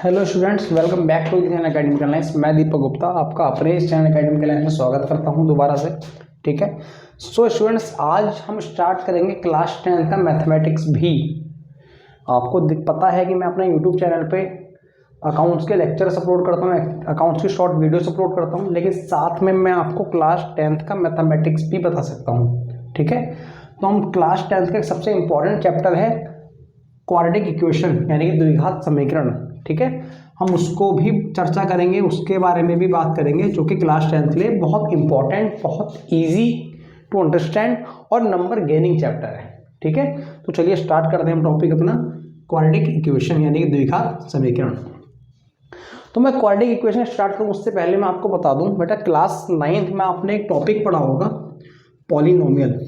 Hello students, welcome back to the academical lines. मैं दीपक गुप्ता आपका अपने इस चैनल एकेडमिकल लाइन्स में स्वागत करता हूं दोबारा से। ठीक है, सो स्टूडेंट्स, आज हम स्टार्ट करेंगे क्लास 10 का मैथमेटिक्स भी। आपको पता है कि मैं अपने यूट्यूब चैनल पे अकाउंट्स के लेक्चर्स अपलोड करता हूँ, अकाउंट्स की शॉर्ट वीडियोस अपलोड करता हूँ, लेकिन साथ में मैं आपको क्लास 10 का मैथमेटिक्स भी बता सकता हूँ। ठीक है, तो हम क्लास 10 का सबसे इंपॉर्टेंट चैप्टर है क्वाड्रेटिक इक्वेशन यानी कि द्विघात समीकरण। ठीक है, हम उसको भी चर्चा करेंगे, उसके बारे में भी बात करेंगे, जो कि क्लास 10 के लिए बहुत इंपॉर्टेंट, बहुत इजी टू अंडरस्टैंड और नंबर गेनिंग चैप्टर है। ठीक है, तो चलिए स्टार्ट करते हैं हम टॉपिक अपना क्वाड्रेटिक इक्वेशन यानी कि द्विघात समीकरण। तो मैं क्वाड्रेटिक इक्वेशन स्टार्ट करूँ उससे पहले मैं आपको बता दूं बेटा, क्लास 9th में आपने एक टॉपिक पढ़ा होगा पॉलिनोमियल।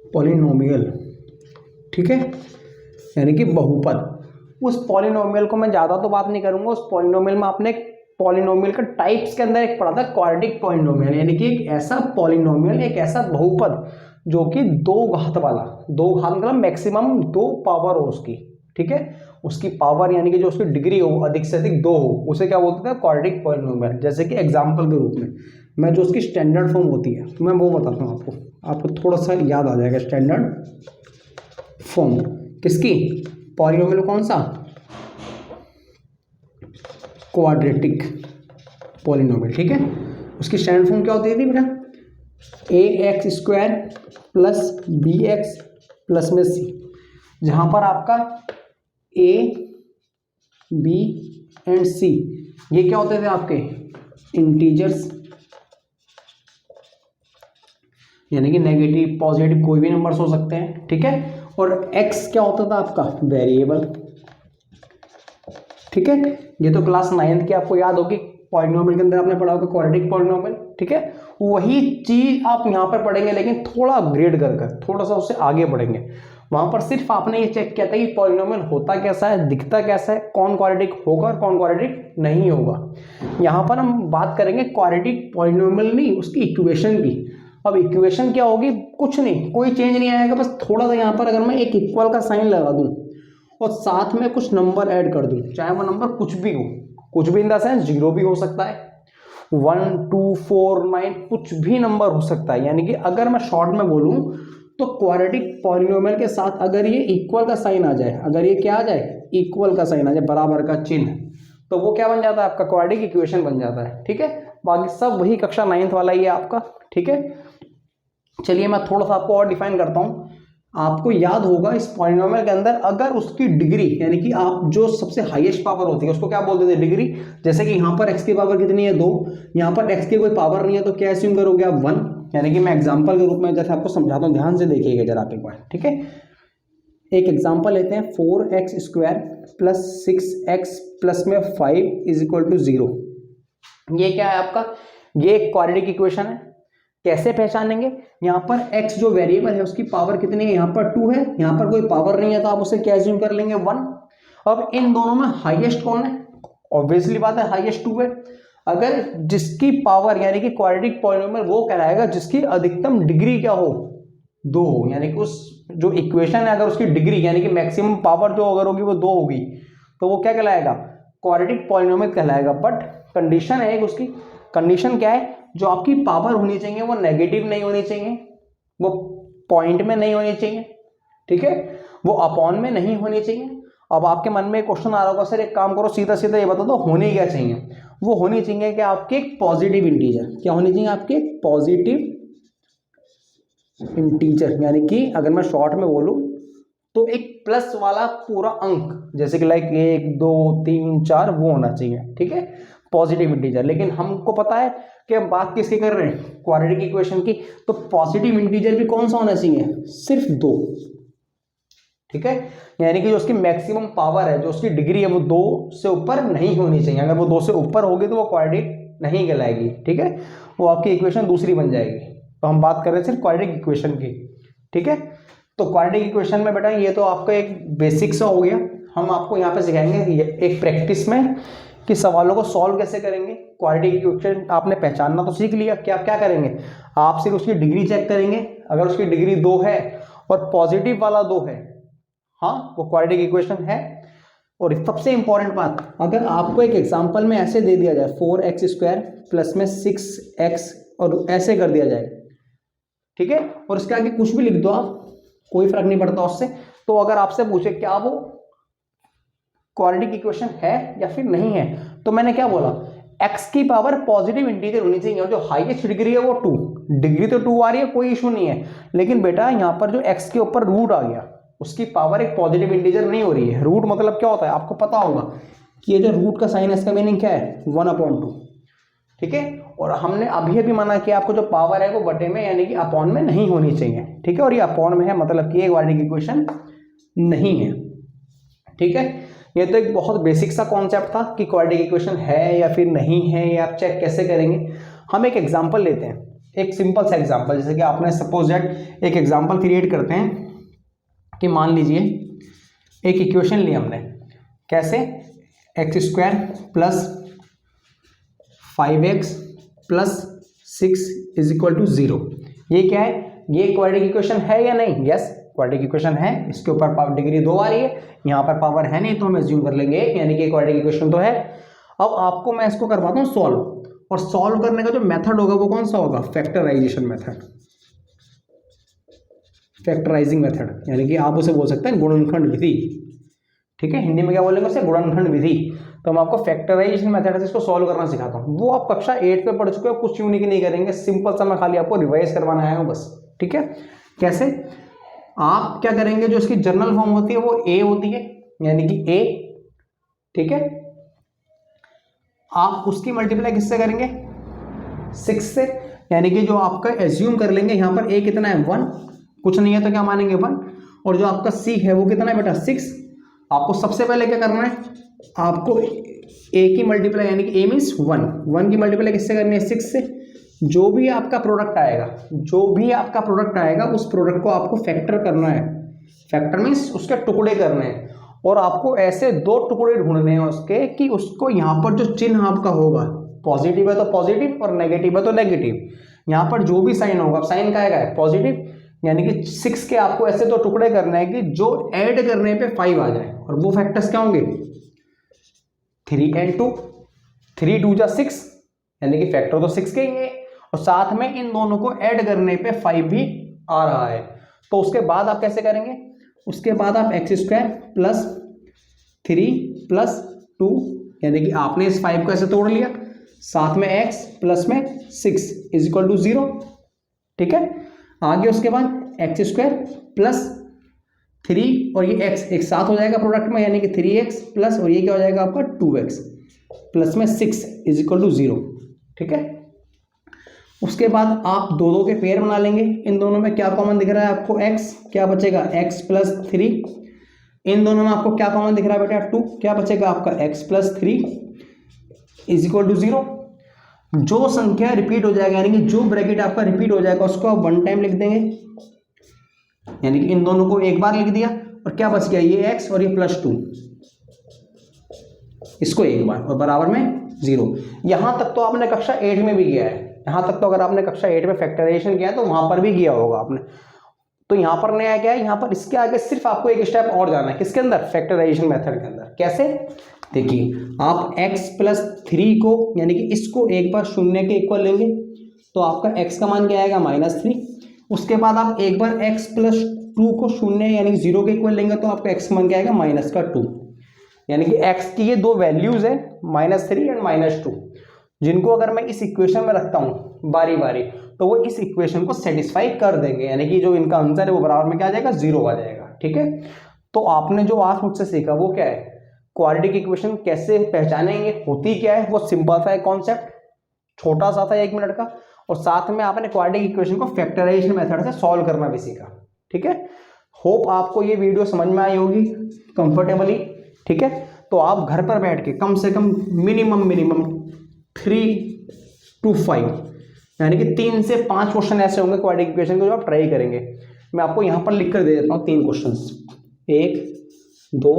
पॉलिनोमियल, ठीक है, यानी कि बहुपद। उस पॉलिनोमियल को मैं ज़्यादा तो बात नहीं करूंगा। उस पॉलिनोमियल में आपने पॉलिनोमियल का टाइप्स के अंदर एक पढ़ा था क्वाड्रेटिक पॉलिनोमियल, यानी कि एक ऐसा पॉलिनोमियल, एक ऐसा बहुपद जो कि दो घात वाला, दो घात मतलब मैक्सिमम दो पावर हो उसकी। ठीक है, उसकी पावर यानी कि जो उसकी डिग्री हो अधिक से अधिक दो हो, उसे क्या बोलते हैं? Quadratic polynomial. जैसे कि एग्जाम्पल के रूप में मैं जो उसकी स्टैंडर्ड फॉर्म होती है तो मैं वो बताता हूँ आपको थोड़ा सा याद आ जाएगा। स्टैंडर्ड फॉर्म किसकी? पॉलिनोमियल कौन सा? Quadratic polynomial. ठीक है, उसकी स्टैंडर्ड फॉर्म क्या होती थी बेटा? ax² प्लस bx प्लस में c, जहां पर आपका a b एंड c ये क्या होते थे? आपके इंटीजर्स, यानी कि नेगेटिव पॉजिटिव कोई भी नंबर्स हो सकते हैं। ठीक है, और x क्या होता था? आपका वेरिएबल। ठीक है, ये तो क्लास 9th की आपको याद होगी, पॉलिनोमियल के अंदर आपने पढ़ा होगा क्वाड्रेटिक पॉलिनोमियल। ठीक है, वही चीज आप यहाँ पर पढ़ेंगे, लेकिन थोड़ा अपग्रेड कर थोड़ा सा उससे आगे बढ़ेंगे। वहां पर सिर्फ आपने ये चेक किया था कि पॉलिनोमियल होता कैसा है, दिखता कैसा है, कौन क्वाड्रेटिक होगा और कौन क्वाड्रेटिक नहीं होगा। यहाँ पर हम बात करेंगे क्वाड्रेटिक पॉलिनोमियल नहीं, उसकी इक्वेशन की। अब इक्वेशन क्या होगी? कुछ नहीं, कोई चेंज नहीं आएगा, बस थोड़ा सा यहाँ पर अगर मैं एक इक्वल का साइन लगा दूं और साथ में कुछ नंबर ऐड कर दूं, चाहे वो नंबर कुछ भी हो, कुछ भी इन द सेंस 0 भी हो सकता है, 1 2 4 9 कुछ भी नंबर हो सकता है। यानी कि अगर मैं शॉर्ट में बोलूं तो क्वाड्रेटिक पॉलिनोमियल के साथ अगर ये इक्वल का साइन आ जाए, अगर ये क्या आ जाए? इक्वल का साइन आ जाए, बराबर का चिन्ह, तो वो क्या बन जाता है? आपका क्वाड्रेटिक इक्वेशन बन जाता है। ठीक है, बाकी सब वही कक्षा 9th वाला ही है आपका। ठीक है, चलिए मैं थोड़ा सा आपको और डिफाइन करता हूं। आपको याद होगा इस पॉलिनोमियल के अंदर अगर उसकी डिग्री, यानी कि आप जो सबसे हाईएस्ट पावर होती है उसको क्या बोलते थे? डिग्री। जैसे कि यहाँ पर x की पावर कितनी है? 2। यहाँ पर x की कोई पावर नहीं है तो क्या एज्यूम करोगे आप? 1। यानी कि मैं एग्जांपल के रूप में जैसे आपको समझाता हूँ, ध्यान से देखिएगा जरा आप एक बार। ठीक है, एक एग्जांपल लेते हैं, 4x² प्लस 6x प्लस में 5 इज इक्वल टू 0। ये क्या है आपका? ये एक क्वाड्रेटिक इक्वेशन है। कैसे पहचानेंगे? यहाँ पर x जो वेरिएबल है उसकी पावर कितनी है? यहाँ पर 2 है, यहाँ पर कोई पावर नहीं है तो आप उसे क्या एज्यूम कर लेंगे? 1। अब इन दोनों में हाईएस्ट कौन है? ऑब्वियसली बात है हाईएस्ट 2 है। अगर जिसकी पावर यानी कि क्वाड्रेटिक पॉलिनोमियल वो कहलाएगा जिसकी अधिकतम डिग्री क्या हो? 2 हो। यानी कि उस जो इक्वेशन है अगर उसकी डिग्री यानी कि मैक्सिमम पावर जो अगर होगी वो 2 होगी तो वो क्या कहलाएगा? क्वाड्रेटिक पॉलिनोमियल कहलाएगा। बट कंडीशन है एक, उसकी कंडीशन क्या है? जो आपकी पावर होनी चाहिए वो नेगेटिव नहीं होनी चाहिए, वो पॉइंट में नहीं होनी चाहिए। ठीक है, वो अपॉन में नहीं होनी चाहिए। अब आपके मन में एक क्वेश्चन आ रहा होगा, सर एक काम करो, सीधा सीधा ये बता दो होनी क्या चाहिए? वो होनी चाहिए कि आपके एक पॉजिटिव इंटीजर। क्या होनी चाहिए? आपके एक पॉजिटिव इंटीजर, यानी कि अगर मैं शॉर्ट में बोलूं तो एक प्लस वाला पूरा अंक, जैसे कि लाइक 1 2 3 4 वो होना चाहिए। ठीक है, पॉजिटिव इंटीजर। लेकिन हमको पता है कि हम बात किसकी कर रहे हैं? क्वाड्रेटिक इक्वेशन की। तो पॉजिटिव इंटीजर भी कौन सा होना चाहिए? सिर्फ 2। ठीक है, यानी कि जो उसकी मैक्सिमम पावर है, जो उसकी डिग्री है, वो 2 से ऊपर नहीं होनी चाहिए। अगर वो 2 से ऊपर होगी तो वो क्वाड्रेटिक नहीं कहलाएगी। ठीक है, वो आपकी इक्वेशन दूसरी बन जाएगी। तो हम बात कर रहे हैं सिर्फ क्वाड्रेटिक इक्वेशन की। ठीक है, तो क्वाड्रेटिक इक्वेशन में बेटा ये तो आपका एक बेसिक सा हो गया। हम आपको यहाँ पे सिखाएंगे एक प्रैक्टिस में कि सवालों को सॉल्व कैसे करेंगे। क्वाड्रेटिक इक्वेशन आपने पहचानना तो सीख लिया, क्या क्या करेंगे? आप सिर्फ उसकी डिग्री चेक करेंगे। अगर उसकी डिग्री 2 है और पॉजिटिव वाला 2 है हाँ, वो क्वाड्रेटिक इक्वेशन है। और सबसे इंपॉर्टेंट बात, अगर आपको एक एग्जांपल में ऐसे दे दिया जाए 4x² प्लस में 6x और ऐसे कर दिया जाए, ठीक है, और इसके आगे कुछ भी लिख दो आप, कोई फर्क नहीं पड़ता उससे। तो अगर आपसे पूछे क्या वो क्वाड्रेटिक इक्वेशन है या फिर नहीं है, तो मैंने क्या बोला, x की पावर पॉजिटिव इंटीजर होनी चाहिए, और जो हाईएस्ट डिग्री है वो 2 डिग्री, तो 2 आ रही है, कोई इशू नहीं है। लेकिन बेटा यहाँ पर जो x के ऊपर रूट आ गया, उसकी पावर एक पॉजिटिव इंटीजर नहीं हो रही है। रूट मतलब क्या होता है, आपको पता होगा कि ये जो रूट का साइन है इसका मीनिंग क्या है, 1/2, ठीक है। और हमने अभी अभी माना कि आपको जो पावर है वो बटे में यानी कि अपॉन में नहीं होनी चाहिए, ठीक है। और ये अपॉन में है, मतलब कि एक क्वाड्रेटिक इक्वेशन नहीं है, ठीक है। ये तो एक बहुत बेसिक सा कॉन्सेप्ट था कि क्वाड्रेटिक इक्वेशन है या फिर नहीं है, या आप चेक कैसे करेंगे। हम एक एग्जांपल लेते हैं, एक सिंपल सा एग्जांपल, जैसे कि आपने सपोज दैट एक एग्जांपल क्रिएट करते हैं कि मान लीजिए एक इक्वेशन ली हमने, कैसे, x² plus 5x plus 6 is equal to 0। ये क्या है, ये क्वाड्रेटिक इक्वेशन है या नहीं, यस क्वाड्रेटिक इक्वेशन है। इसके ऊपर पावर डिग्री 2 आ रही है, यहाँ पर पावर है नहीं, तो हम एज्यूम कर लेंगे यानी कि क्वाड्रेटिक इक्वेशन तो है। अब आपको मैं इसको करवाता हूँ सॉल्व, और सॉल्व करने का जो मेथड होगा वो कौन सा होगा, फैक्टराइजेशन मेथड, फैक्टराइजिंग मेथड, यानी कि आप उसे बोल सकते हैं गुणनखंड विधि, ठीक है। हिंदी में क्या बोलेंगे उसे, गुणनखंड विधि। तो हम आपको फैक्टराइजेशन मेथड से इसको सॉल्व करना सिखाता हूँ। वो आप कक्षा 8 पे पढ़ चुके हो, कुछ यूनिक नहीं करेंगे, सिंपल सा मैं खाली आपको रिवाइज करवाना आया हूँ बस, ठीक है। कैसे, आप क्या करेंगे, जो इसकी जनरल फॉर्म होती है वो a होती है, यानी कि a, ठीक है। आप उसकी मल्टीप्लाई किससे करेंगे, 6 से, यानी कि जो आपका एज्यूम कर लेंगे यहाँ पर a कितना है, 1, कुछ नहीं है तो क्या मानेंगे 1, और जो आपका c है वो कितना है बेटा, 6। आपको सबसे पहले क्या करना है, आपको a की मल्टीप्लाई यानी कि a मीन्स 1 की मल्टीप्लाई किससे करनी है, 6 से। जो भी आपका प्रोडक्ट आएगा, जो भी आपका प्रोडक्ट आएगा उस प्रोडक्ट को आपको फैक्टर करना है। फैक्टर मीन्स उसके टुकड़े करने हैं, और आपको ऐसे 2 टुकड़े ढूंढने हैं उसके कि उसको यहाँ पर जो चिन्ह आपका होगा, पॉजिटिव है तो पॉजिटिव और नेगेटिव है तो नेगेटिव, यहाँ पर जो भी साइन होगा, साइन का आएगा पॉजिटिव, यानी कि 6 के आपको ऐसे 2 टुकड़े करने हैं कि जो ऐड करने पे 5 आ जाए। और वो फैक्टर्स क्या होंगे, 3 and 2, 3 2 जा 6, यानी कि फैक्टर तो 6 के ही है, और साथ में इन दोनों को ऐड करने पे 5 भी आ रहा है। तो उसके बाद आप कैसे करेंगे, उसके बाद आप x² प्लस 3 प्लस 2, यानी कि आपने इस 5 को ऐसे तोड़ लिया, साथ में x प्लस में 6 इज इक्वल टू 0, ठीक है। आगे उसके बाद x² प्लस 3 और ये x एक साथ हो जाएगा प्रोडक्ट में, यानी कि 3x प्लस, और ये क्या हो जाएगा आपका 2x प्लस में 6 इज इक्वल टू 0, ठीक है। उसके बाद आप दो के पेयर बना लेंगे। इन दोनों में क्या कॉमन दिख रहा है आपको, x, क्या बचेगा x प्लस 3। इन दोनों में आपको क्या कॉमन दिख रहा है बेटा, 2, क्या बचेगा आपका x plus 3 is equal to 0। जो संख्या रिपीट हो जाएगा, यानी कि जो ब्रैकेट आपका रिपीट हो जाएगा उसको आप 1 टाइम लिख देंगे, यानी कि इन दोनों को एक बार लिख दिया, और क्या बच गया, ये x और ये प्लस 2, इसको एक बार, और बराबर में 0। यहां तक तो आपने कक्षा 8 में भी किया है, यहाँ तक तो अगर आपने कक्षा 8 में फैक्टराइजेशन किया है तो वहां पर भी किया होगा आपने। तो यहाँ पर नया क्या है, यहाँ पर इसके आगे सिर्फ आपको एक स्टेप और जाना है, किसके अंदर, फैक्टराइजेशन मेथड के अंदर। कैसे, देखिए आप x प्लस 3 को, यानी कि इसको एक बार 0 के इक्वल लेंगे तो आपका x का मान क्या आएगा, -3। उसके बाद आप एक बार x प्लस 2 को 0 यानी 0 के इक्वल लेंगे तो आपका x मान क्या आएगा, -2, यानी कि x की ये 2 वैल्यूज है, -3 एंड -2, जिनको अगर मैं इस इक्वेशन में रखता हूं बारी बारी तो वो इस इक्वेशन को सेटिस्फाई कर देंगे, यानी कि जो इनका आंसर है वो बराबर में क्या आ जाएगा, 0 आ जाएगा, ठीक है। तो आपने जो आज मुझसे सीखा वो क्या है, क्वाड्रेटिक इक्वेशन कैसे पहचानेंगे, होती क्या है, वो सिंपल सा एक कॉन्सेप्ट, छोटा सा था 1 मिनट का, और साथ में आपने क्वाड्रेटिक इक्वेशन को फैक्टराइजेशन मेथड से सॉल्व करना भी सीखा, ठीक है। होप आपको ये वीडियो समझ में आई होगी कंफर्टेबली, ठीक है। तो आप घर पर बैठ के कम से कम मिनिमम 3 to 5 यानी कि 3 से 5 क्वेश्चन ऐसे होंगे क्वाड्रेटिक इक्वेशन को जो आप ट्राई करेंगे। मैं आपको यहाँ पर लिख कर दे देता हूँ 3 क्वेश्चन, 1 2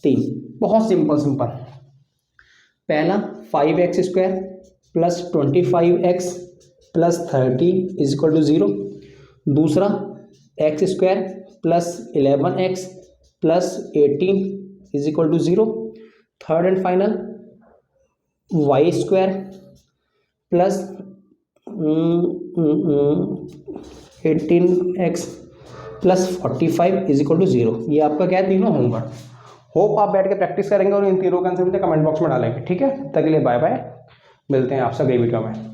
3, बहुत सिंपल। पहला 5x² plus 25x plus 30 is equal to 0। दूसरा x² plus 11x plus 18 is equal to 0। Third and final y square plus 18x plus 45 is equal to 0। ये आपका क्या है, तीनों होमवर्क। होप आप बैठ के प्रैक्टिस करेंगे और इन तीनों का आंसर मुझे कमेंट बॉक्स में डालेंगे। ठीक है, तब तक के लिए बाय बाय, मिलते हैं आपसे अगली वीडियो में।